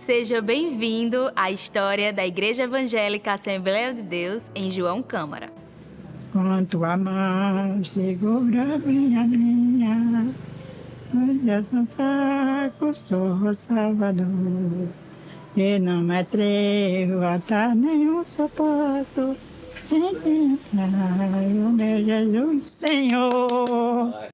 Seja bem-vindo à história da Igreja Evangélica Assembleia de Deus em João Câmara. Com tua mão segura minha linha, pois eu sou fraco, sou Salvador. E não me atrevo a dar nenhum só passo, sem tentar o meu Jesus Senhor.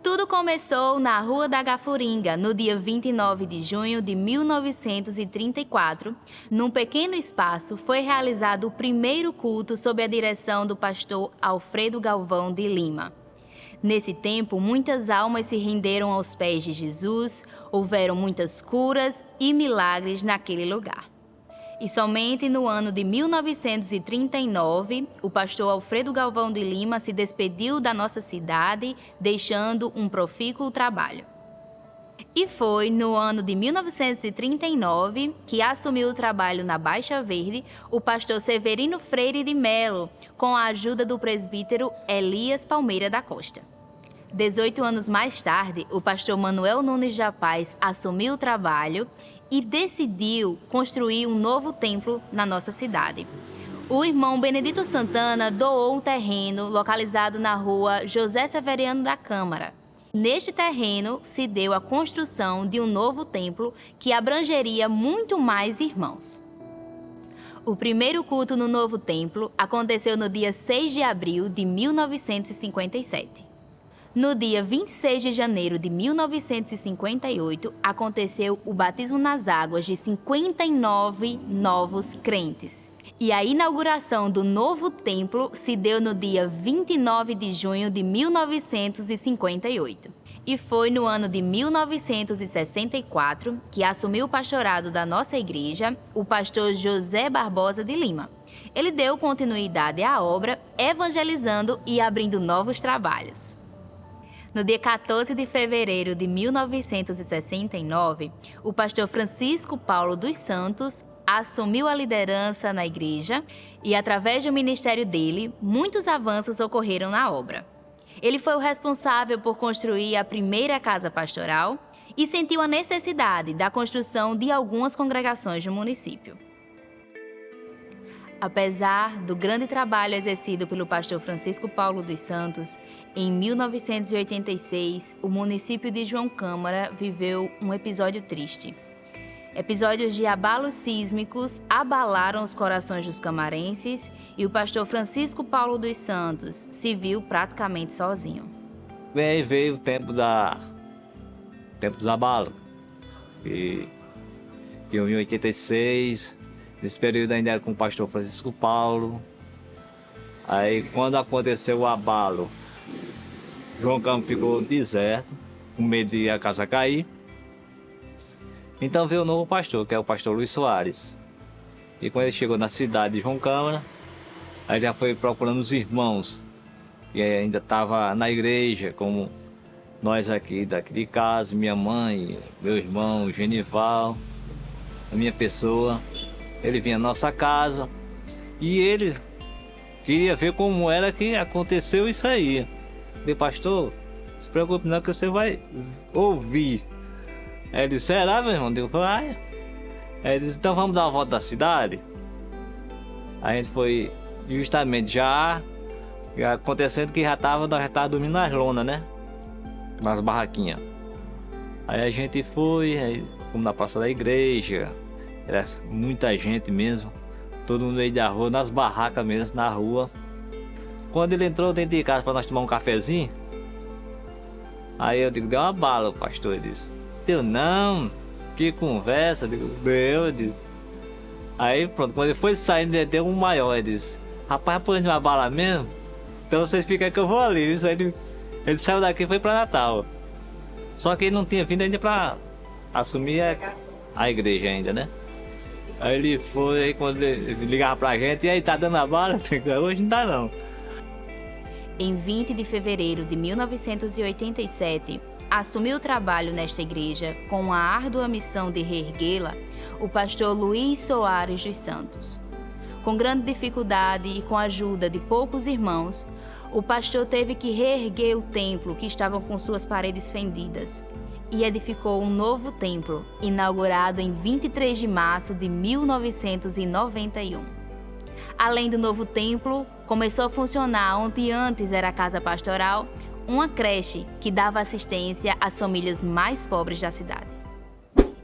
Tudo começou na Rua da Gafuringa, no dia 29 de junho de 1934. Num pequeno espaço, foi realizado o primeiro culto sob a direção do pastor Alfredo Galvão de Lima. Nesse tempo, muitas almas se renderam aos pés de Jesus, houveram muitas curas e milagres naquele lugar. E somente no ano de 1939, o pastor Alfredo Galvão de Lima se despediu da nossa cidade, deixando um profícuo trabalho. E foi no ano de 1939 que assumiu o trabalho na Baixa Verde o pastor Severino Freire de Melo, com a ajuda do presbítero Elias Palmeira da Costa. 18 anos mais tarde, o pastor Manuel Nunes da Paz assumiu o trabalho e decidiu construir um novo templo na nossa cidade. O irmão Benedito Santana doou um terreno localizado na rua José Severiano da Câmara. Neste terreno se deu a construção de um novo templo que abrangeria muito mais irmãos. O primeiro culto no novo templo aconteceu no dia 6 de abril de 1957. No dia 26 de janeiro de 1958, aconteceu o batismo nas águas de 59 novos crentes. E a inauguração do novo templo se deu no dia 29 de junho de 1958. E foi no ano de 1964 que assumiu o pastorado da nossa igreja o pastor José Barbosa de Lima. Ele deu continuidade à obra, evangelizando e abrindo novos trabalhos. No dia 14 de fevereiro de 1969, o pastor Francisco Paulo dos Santos assumiu a liderança na igreja e, através do ministério dele, muitos avanços ocorreram na obra. Ele foi o responsável por construir a primeira casa pastoral e sentiu a necessidade da construção de algumas congregações no município. Apesar do grande trabalho exercido pelo pastor Francisco Paulo dos Santos, em 1986, o município de João Câmara viveu um episódio triste. Episódios de abalos sísmicos abalaram os corações dos camarenses e o pastor Francisco Paulo dos Santos se viu praticamente sozinho. Bem, aí veio o tempo dos abalos. E em 86, nesse período ainda era com o pastor Francisco Paulo. Aí quando aconteceu o abalo, João Câmara ficou deserto, com medo de a casa cair. Então veio o novo pastor, que é o pastor Luiz Soares. E quando ele chegou na cidade de João Câmara, aí já foi procurando os irmãos. E ainda estava na igreja, como nós aqui de casa, minha mãe, meu irmão Genival, a minha pessoa. Ele vinha à nossa casa e ele queria ver como era que aconteceu isso aí. Eu disse, pastor, não se preocupe não que você vai ouvir. Aí ele disse, será, meu irmão? Eu falei, Aí ele disse, então vamos dar uma volta da cidade? A gente foi justamente já acontecendo que nós já estávamos dormindo nas lonas, né? Nas barraquinhas. Aí a gente foi, aí fomos na praça da igreja. Era muita gente mesmo, todo mundo aí da rua, nas barracas mesmo, na rua. Quando ele entrou dentro de casa para nós tomar um cafezinho, aí eu digo, deu uma bala, o pastor. Ele disse, deu não, que conversa, eu digo, deu, disse. Aí pronto, quando ele foi saindo, ele deu um maior, ele disse, rapaz, põe uma bala mesmo? Então vocês ficam que eu vou ali. Isso aí, ele saiu daqui e foi para Natal. Só que ele não tinha vindo ainda para assumir a igreja ainda, né? Aí ele foi, quando ele ligava pra gente, e aí, tá dando a bala? Hoje não tá não. Em 20 de fevereiro de 1987, assumiu o trabalho nesta igreja com a árdua missão de reerguê-la o pastor Luiz Soares dos Santos. Com grande dificuldade e com a ajuda de poucos irmãos, o pastor teve que reerguer o templo que estava com suas paredes fendidas. e edificou um novo templo, inaugurado em 23 de março de 1991. Além do novo templo, começou a funcionar onde antes era a casa pastoral, uma creche que dava assistência às famílias mais pobres da cidade.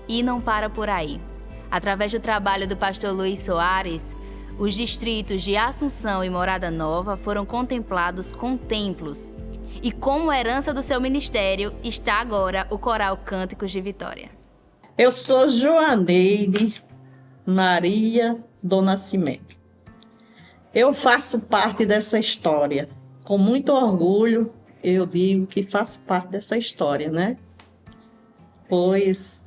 E não para por aí. Através do trabalho do pastor Luiz Soares, os distritos de Assunção e Morada Nova foram contemplados com templos. E como herança do seu ministério, está agora o Coral Cânticos de Vitória. Eu sou Joaneide Maria do Nascimento. Eu faço parte dessa história. Com muito orgulho, eu digo que faço parte dessa história, né? Pois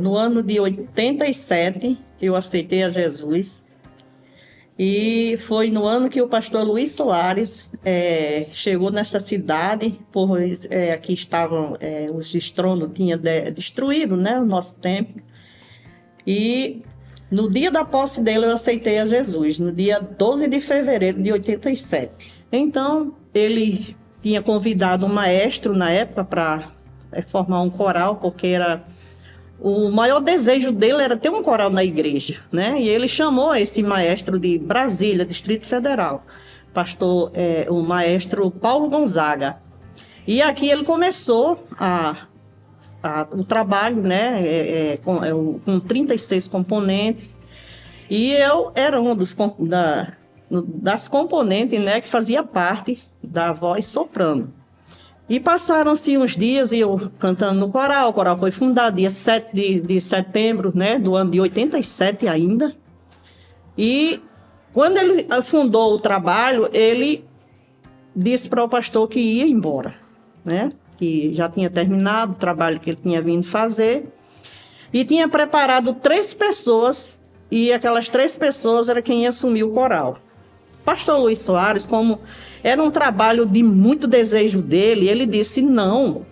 no ano de 87 eu aceitei a Jesus. E foi no ano que o pastor Luiz Soares chegou nessa cidade, pois aqui estavam os destronos, tinha destruído, né, o nosso templo. E no dia da posse dele eu aceitei a Jesus, no dia 12 de fevereiro de 87. Então ele tinha convidado um maestro na época para formar um coral, porque era... O maior desejo dele era ter um coral na igreja, né? E ele chamou esse maestro de Brasília, Distrito Federal, o maestro Paulo Gonzaga. E aqui ele começou o trabalho, né? Com 36 componentes. E eu era uma das componentes, né? Que fazia parte da voz soprano. E passaram-se uns dias e eu cantando no coral. O coral foi fundado dia 7 de setembro, né, do ano de 87 ainda. E quando ele fundou o trabalho, ele disse para o pastor que ia embora, né, que já tinha terminado o trabalho que ele tinha vindo fazer. E tinha preparado 3 pessoas, e aquelas 3 pessoas era quem ia assumir o coral. Pastor Luiz Soares, como era um trabalho de muito desejo dele, ele disse, não,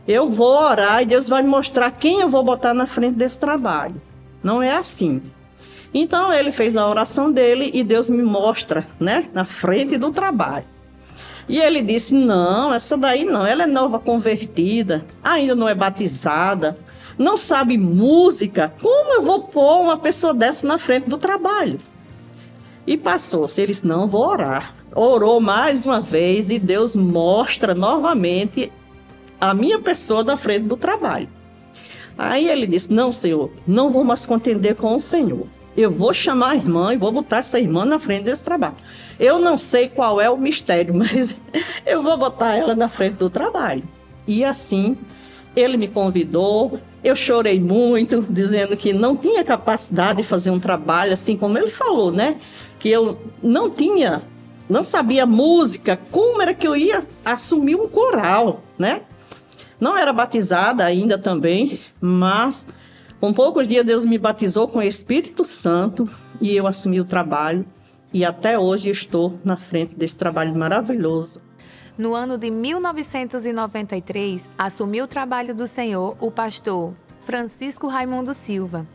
eu vou orar e Deus vai me mostrar quem eu vou botar na frente desse trabalho. Não é assim. Então ele fez a oração dele e Deus me mostra, né, na frente do trabalho. E ele disse, não, essa daí não, ela é nova convertida, ainda não é batizada, não sabe música, como eu vou pôr uma pessoa dessa na frente do trabalho? E passou-se, ele disse, não, vou orar. Orou mais uma vez e Deus mostra novamente a minha pessoa na frente do trabalho. Aí ele disse, não, Senhor, não vou mais contender com o Senhor. Eu vou chamar a irmã e vou botar essa irmã na frente desse trabalho. Eu não sei qual é o mistério, mas eu vou botar ela na frente do trabalho. E assim, ele me convidou, eu chorei muito, dizendo que não tinha capacidade de fazer um trabalho, assim como ele falou, né? Que eu não sabia música, como era que eu ia assumir um coral, né? Não era batizada ainda também, mas com poucos dias Deus me batizou com o Espírito Santo e eu assumi o trabalho e até hoje estou na frente desse trabalho maravilhoso. No ano de 1993, assumiu o trabalho do Senhor o pastor Francisco Raimundo Silva,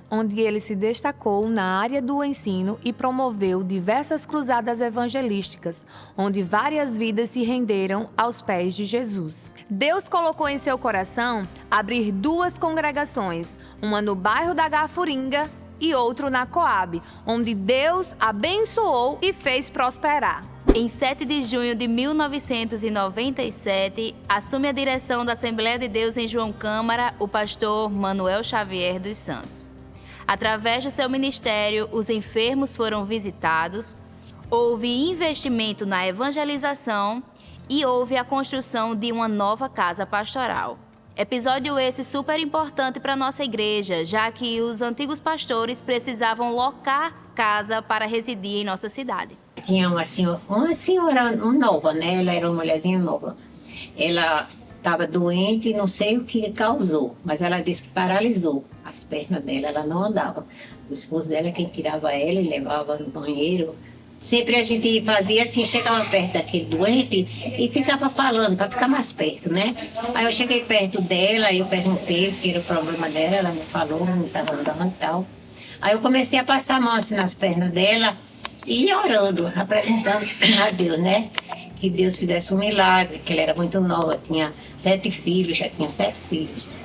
onde ele se destacou na área do ensino e promoveu diversas cruzadas evangelísticas, onde várias vidas se renderam aos pés de Jesus. Deus colocou em seu coração abrir 2 congregações, uma no bairro da Gafuringa e outra na Coab, onde Deus abençoou e fez prosperar. Em 7 de junho de 1997, assume a direção da Assembleia de Deus em João Câmara o pastor Manuel Xavier dos Santos. Através do seu ministério, os enfermos foram visitados, houve investimento na evangelização e houve a construção de uma nova casa pastoral. Episódio esse super importante para nossa igreja, já que os antigos pastores precisavam locar casa para residir em nossa cidade. Tinha uma senhora nova, né? Ela era uma mulherzinha nova. Ela estava doente, não sei o que causou, mas ela disse que paralisou as pernas dela, ela não andava. O esposo dela quem tirava ela e levava no banheiro. Sempre a gente fazia assim, chegava perto daquele doente e ficava falando para ficar mais perto, né? Aí eu cheguei perto dela, eu perguntei o que era o problema dela, ela me falou, não estava andando e tal. Aí eu comecei a passar a mão assim nas pernas dela e orando, apresentando a Deus, né? que Deus fizesse um milagre, que ela era muito nova, tinha 7 filhos, já tinha 7 filhos.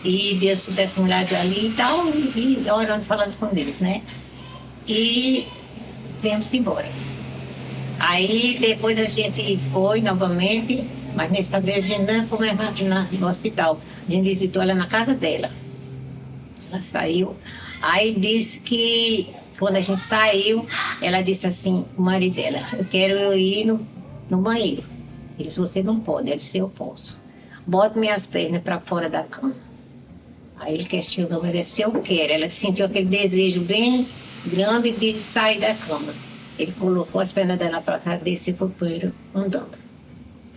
E Deus fizesse um milagre ali e tal, e orando, falando com Deus, né? E viemos embora. Aí depois a gente foi novamente, mas nessa vez a gente não foi mais no hospital. A gente visitou ela na casa dela. Ela saiu. Aí disse que, quando a gente saiu, ela disse assim, o marido dela, eu quero ir no banheiro. Ele disse, você não pode. Ela disse, eu posso. Bote minhas pernas para fora da cama. Aí ele questionou, mas ela disse, eu quero. Ela sentiu aquele desejo bem grande de sair da cama. Ele colocou as pernas dela para cá, desceu para o banheiro andando.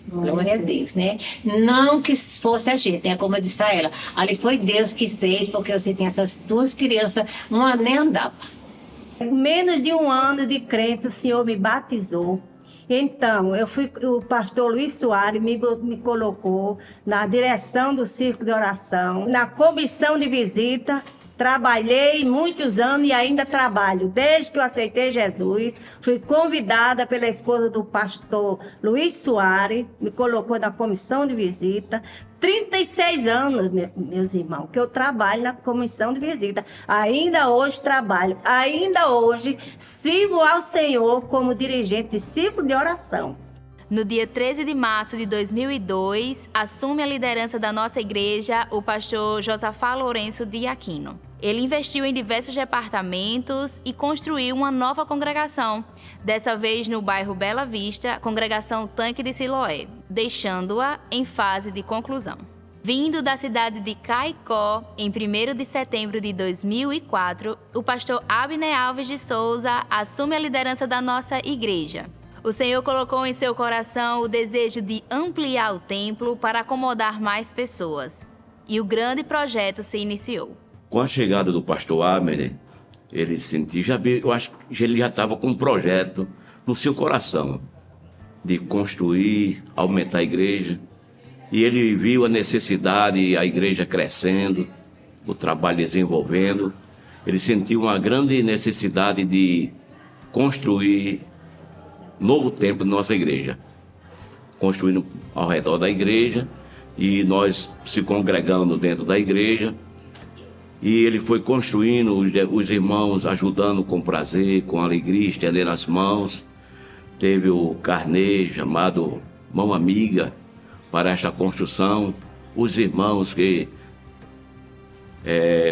Glória a Deus, né? Não que fosse a gente, né? Como eu disse a ela, ali foi Deus que fez, porque você tem essas 2 crianças, uma nem andava. Menos de 1 ano de crente, o Senhor me batizou. Então, o pastor Luiz Soares me colocou na direção do Círculo de Oração, na comissão de visita. Trabalhei muitos anos e ainda trabalho. Desde que eu aceitei Jesus, fui convidada pela esposa do pastor Luiz Soares, me colocou na comissão de visita. 36 anos, meus irmãos, que eu trabalho na comissão de visita. Ainda hoje trabalho, ainda hoje sirvo ao Senhor como dirigente de círculo de oração. No dia 13 de março de 2002, assume a liderança da nossa igreja o pastor Josafá Lourenço de Aquino. Ele investiu em diversos departamentos e construiu uma nova congregação, dessa vez no bairro Bela Vista, congregação Tanque de Siloé, deixando-a em fase de conclusão. Vindo da cidade de Caicó, em 1º de setembro de 2004, o pastor Abner Alves de Souza assume a liderança da nossa igreja. O Senhor colocou em seu coração o desejo de ampliar o templo para acomodar mais pessoas. E o grande projeto se iniciou. Com a chegada do pastor Abner, ele sentiu, eu acho que ele já estava com um projeto no seu coração de construir, aumentar a igreja. E ele viu a necessidade, a igreja crescendo, o trabalho desenvolvendo. Ele sentiu uma grande necessidade de construir novo templo da nossa igreja, construindo ao redor da igreja e nós se congregando dentro da igreja. E ele foi construindo, os irmãos ajudando com prazer, com alegria, estendendo as mãos. Teve o carnê chamado Mão Amiga para esta construção. Os irmãos que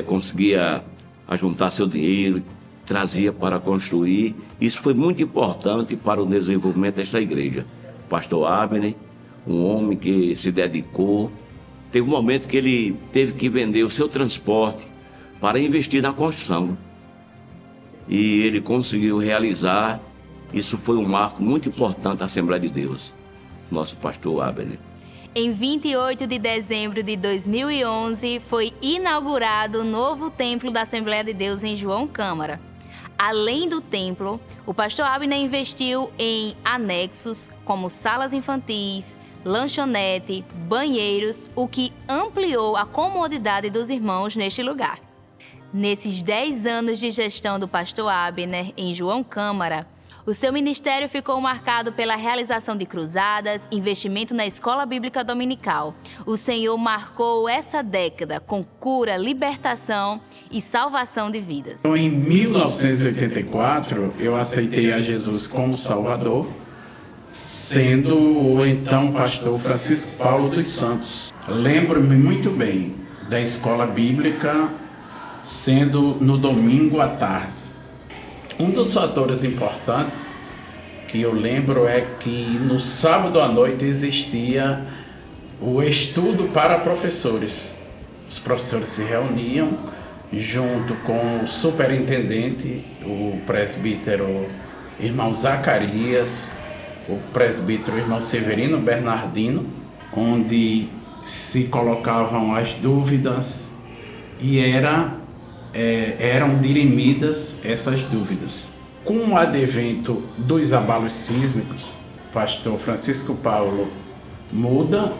conseguia ajuntar seu dinheiro, trazia para construir. Isso foi muito importante para o desenvolvimento desta igreja. O pastor Abner, um homem que se dedicou, teve um momento que ele teve que vender o seu transporte para investir na construção. E ele conseguiu realizar. Isso foi um marco muito importante da Assembleia de Deus, nosso pastor Abner. Em 28 de dezembro de 2011, foi inaugurado o novo templo da Assembleia de Deus em João Câmara. Além do templo, o pastor Abner investiu em anexos como salas infantis, lanchonete, banheiros, o que ampliou a comodidade dos irmãos neste lugar. Nesses 10 anos de gestão do pastor Abner em João Câmara, o seu ministério ficou marcado pela realização de cruzadas, investimento na escola bíblica dominical. O Senhor marcou essa década com cura, libertação e salvação de vidas. Em 1984, eu aceitei a Jesus como Salvador, sendo o então pastor Francisco Paulo dos Santos. Lembro-me muito bem da escola bíblica sendo no domingo à tarde. Um dos fatores importantes que eu lembro é que no sábado à noite existia o estudo para professores. Os professores se reuniam junto com o superintendente, o presbítero irmão Zacarias, o presbítero irmão Severino Bernardino, onde se colocavam as dúvidas e eram dirimidas essas dúvidas. Com o advento dos abalos sísmicos, o pastor Francisco Paulo muda,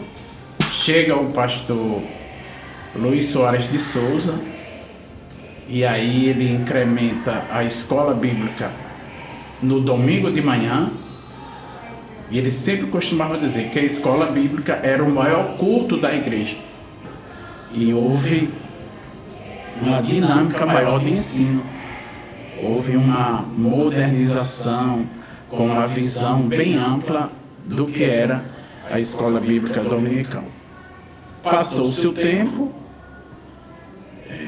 chega o pastor Luiz Soares de Souza, e aí ele incrementa a escola bíblica no domingo de manhã, E ele sempre costumava dizer que a escola bíblica era o maior culto da igreja. E houve uma dinâmica maior de ensino. Houve uma modernização com uma visão bem ampla do que era a escola bíblica dominical. Passou-se o tempo,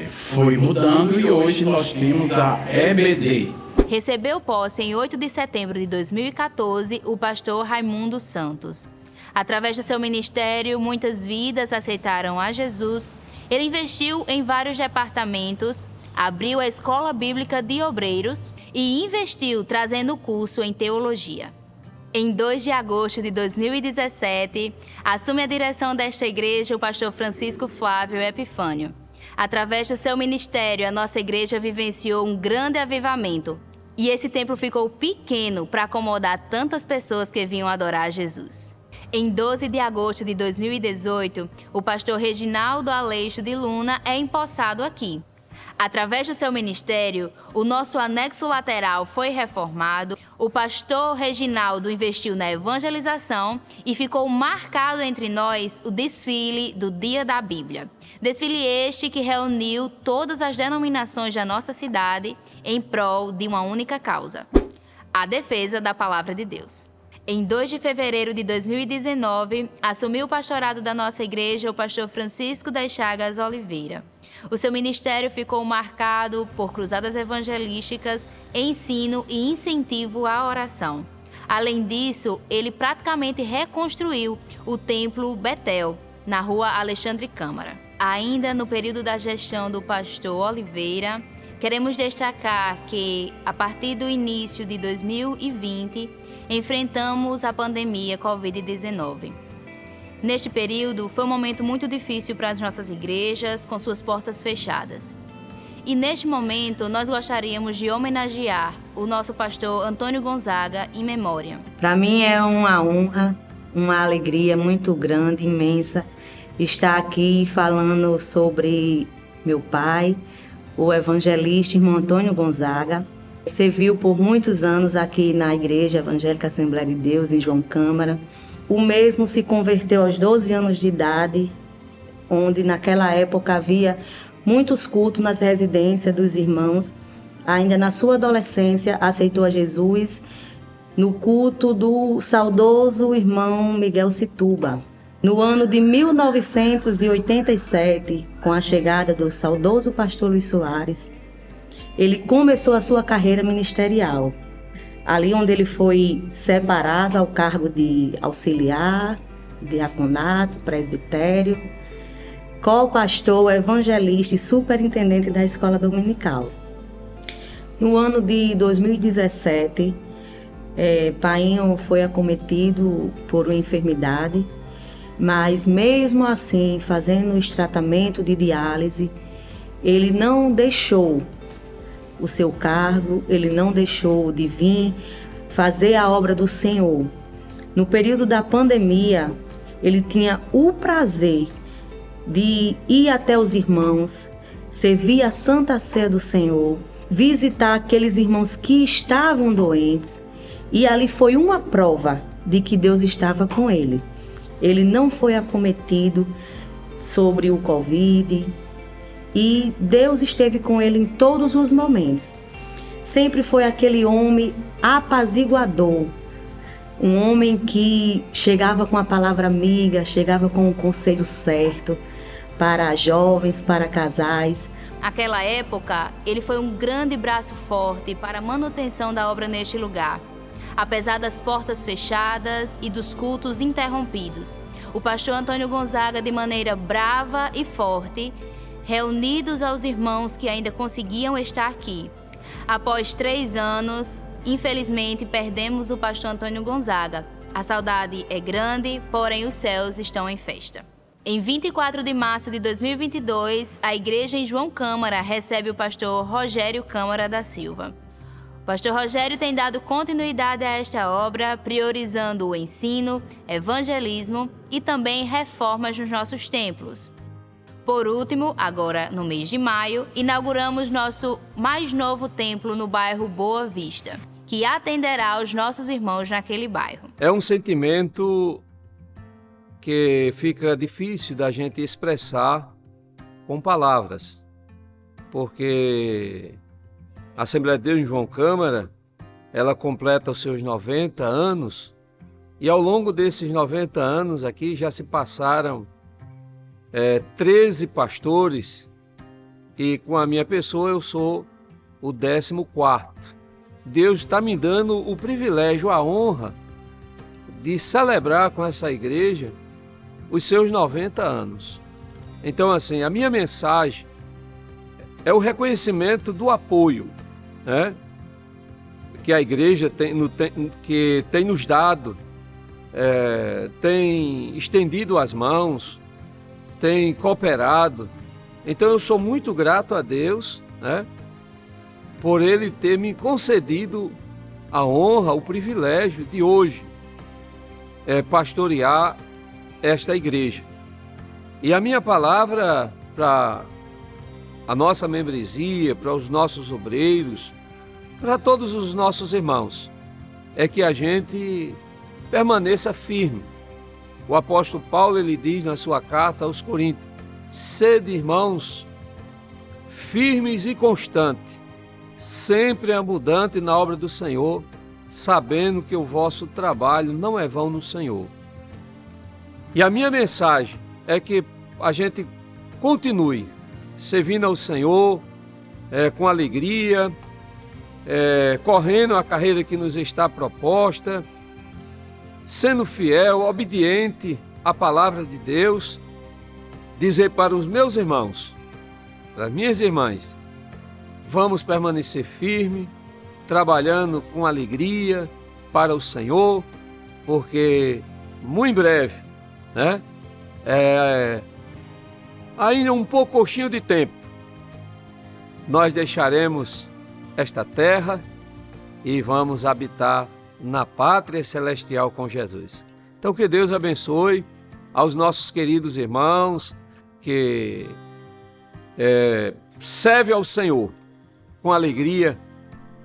foi mudando e hoje nós temos a EBD. Recebeu posse em 8 de setembro de 2014 o pastor Raimundo Santos. Através do seu ministério, muitas vidas aceitaram a Jesus. Ele investiu em vários departamentos, abriu a Escola Bíblica de Obreiros e investiu trazendo curso em teologia. Em 2 de agosto de 2017, assume a direção desta igreja o pastor Francisco Flávio Epifânio. Através do seu ministério, a nossa igreja vivenciou um grande avivamento. E esse templo ficou pequeno para acomodar tantas pessoas que vinham adorar a Jesus. Em 12 de agosto de 2018, o pastor Reginaldo Aleixo de Luna é empossado aqui. Através do seu ministério, o nosso anexo lateral foi reformado, o pastor Reginaldo investiu na evangelização e ficou marcado entre nós o desfile do Dia da Bíblia. Desfile este que reuniu todas as denominações da nossa cidade em prol de uma única causa: a defesa da Palavra de Deus. Em 2 de fevereiro de 2019, assumiu o pastorado da nossa igreja o pastor Francisco das Chagas Oliveira. O seu ministério ficou marcado por cruzadas evangelísticas, ensino e incentivo à oração. Além disso, ele praticamente reconstruiu o Templo Betel, na rua Alexandre Câmara. Ainda no período da gestão do pastor Oliveira, queremos destacar que, a partir do início de 2020, enfrentamos a pandemia Covid-19. Neste período, foi um momento muito difícil para as nossas igrejas, com suas portas fechadas. E neste momento, nós gostaríamos de homenagear o nosso pastor Antônio Gonzaga em memória. Para mim é uma honra, uma alegria muito grande, imensa, estar aqui falando sobre meu pai, o evangelista irmão Antônio Gonzaga. Serviu por muitos anos aqui na Igreja Evangélica Assembleia de Deus, em João Câmara. O mesmo se converteu aos 12 anos de idade, onde naquela época havia muitos cultos nas residências dos irmãos. Ainda na sua adolescência, aceitou a Jesus no culto do saudoso irmão Miguel Situba. No ano de 1987, com a chegada do saudoso pastor Luiz Soares, ele começou a sua carreira ministerial. Ali onde ele foi separado ao cargo de auxiliar, diaconato, presbitério, co-pastor, evangelista e superintendente da escola dominical. No ano de 2017, Painho foi acometido por uma enfermidade, mas mesmo assim, fazendo o tratamento de diálise, ele não deixou o seu cargo, ele não deixou de vir fazer a obra do Senhor. No período da pandemia, ele tinha o prazer de ir até os irmãos, servir a Santa Ceia do Senhor, visitar aqueles irmãos que estavam doentes, e ali foi uma prova de que Deus estava com ele. Ele não foi acometido sobre o Covid, e Deus esteve com ele em todos os momentos. Sempre foi aquele homem apaziguador, um homem que chegava com a palavra amiga, chegava com o conselho certo para jovens, para casais. Naquela época, ele foi um grande braço forte para a manutenção da obra neste lugar. Apesar das portas fechadas e dos cultos interrompidos, o pastor Antônio Gonzaga, de maneira brava e forte, reunidos aos irmãos que ainda conseguiam estar aqui. Após 3 anos, infelizmente, perdemos o pastor Antônio Gonzaga. A saudade é grande, porém os céus estão em festa. Em 24 de março de 2022, a igreja em João Câmara recebe o pastor Rogério Câmara da Silva. O pastor Rogério tem dado continuidade a esta obra, priorizando o ensino, evangelismo e também reformas nos nossos templos. Por último, agora no mês de maio, inauguramos nosso mais novo templo no bairro Boa Vista, que atenderá aos nossos irmãos naquele bairro. É um sentimento que fica difícil da gente expressar com palavras, porque a Assembleia de Deus em João Câmara, ela completa os seus 90 anos, e ao longo desses 90 anos aqui já se passaram 13 pastores, e com a minha pessoa eu sou o 14º. Deus está me dando o privilégio, a honra de celebrar com essa igreja os seus 90 anos. Então, assim, a minha mensagem é o reconhecimento do apoio, né, que a igreja tem nos dado, tem estendido as mãos, tem cooperado. Então eu sou muito grato a Deus, né, por Ele ter me concedido a honra, o privilégio de hoje pastorear esta igreja. E a minha palavra para a nossa membresia, para os nossos obreiros, para todos os nossos irmãos, é que a gente permaneça firme. O apóstolo Paulo, ele diz na sua carta aos Coríntios: sede, irmãos, firmes e constantes, sempre abundante na obra do Senhor, sabendo que o vosso trabalho não é vão no Senhor. E a minha mensagem é que a gente continue servindo ao Senhor com alegria, correndo a carreira que nos está proposta, sendo fiel, obediente à palavra de Deus, dizer para os meus irmãos, para as minhas irmãs, vamos permanecer firme, trabalhando com alegria para o Senhor, porque muito em breve, né, ainda um pouquinho de tempo, nós deixaremos esta terra e vamos habitar na pátria celestial com Jesus. Então que Deus abençoe aos nossos queridos irmãos que servem ao Senhor com alegria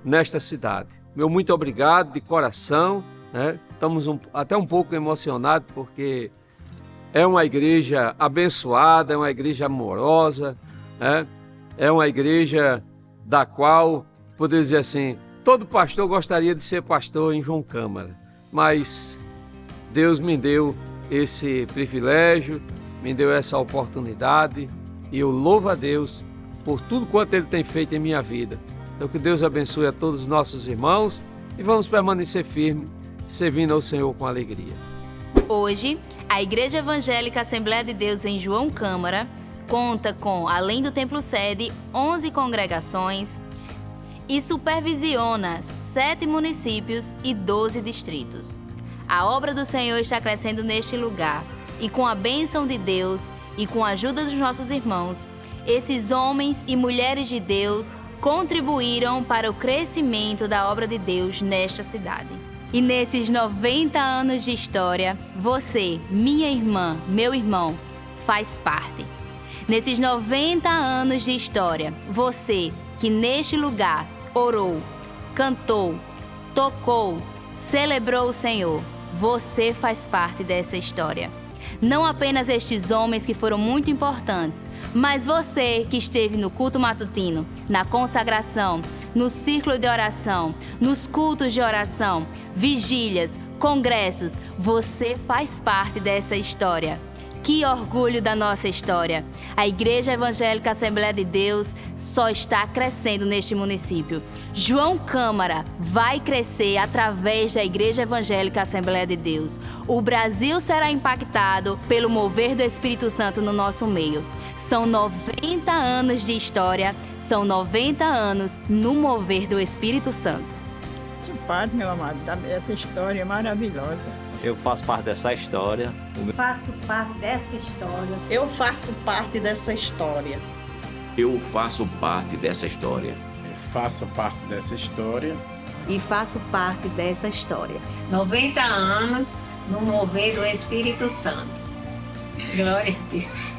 nesta cidade. Meu muito obrigado de coração, né? Estamos até um pouco emocionados porque é uma igreja abençoada, é uma igreja amorosa, né? É uma igreja da qual, poderia dizer assim, todo pastor gostaria de ser pastor em João Câmara, mas Deus me deu esse privilégio, me deu essa oportunidade e eu louvo a Deus por tudo quanto Ele tem feito em minha vida. Então que Deus abençoe a todos os nossos irmãos e vamos permanecer firmes, servindo ao Senhor com alegria. Hoje, a Igreja Evangélica Assembleia de Deus em João Câmara conta com, além do templo sede, 11 congregações e supervisiona 7 municípios e 12 distritos. A obra do Senhor está crescendo neste lugar e com a bênção de Deus e com a ajuda dos nossos irmãos, esses homens e mulheres de Deus contribuíram para o crescimento da obra de Deus nesta cidade. E nesses 90 anos de história, você, minha irmã, meu irmão, faz parte. Nesses 90 anos de história, você que neste lugar orou, cantou, tocou, celebrou o Senhor, você faz parte dessa história. Não apenas estes homens que foram muito importantes, mas você que esteve no culto matutino, na consagração, no círculo de oração, nos cultos de oração, vigílias, congressos, você faz parte dessa história. Que orgulho da nossa história! A Igreja Evangélica Assembleia de Deus só está crescendo neste município. João Câmara vai crescer através da Igreja Evangélica Assembleia de Deus. O Brasil será impactado pelo mover do Espírito Santo no nosso meio. São 90 anos de história, são 90 anos no mover do Espírito Santo. Faço parte, meu amado, dessa história maravilhosa. Eu faço parte dessa história. Faço parte dessa história. Eu faço parte dessa história. Eu faço parte dessa história. Eu faço parte dessa história. E faço parte dessa história. 90 anos no mover do Espírito Santo. Glória a Deus.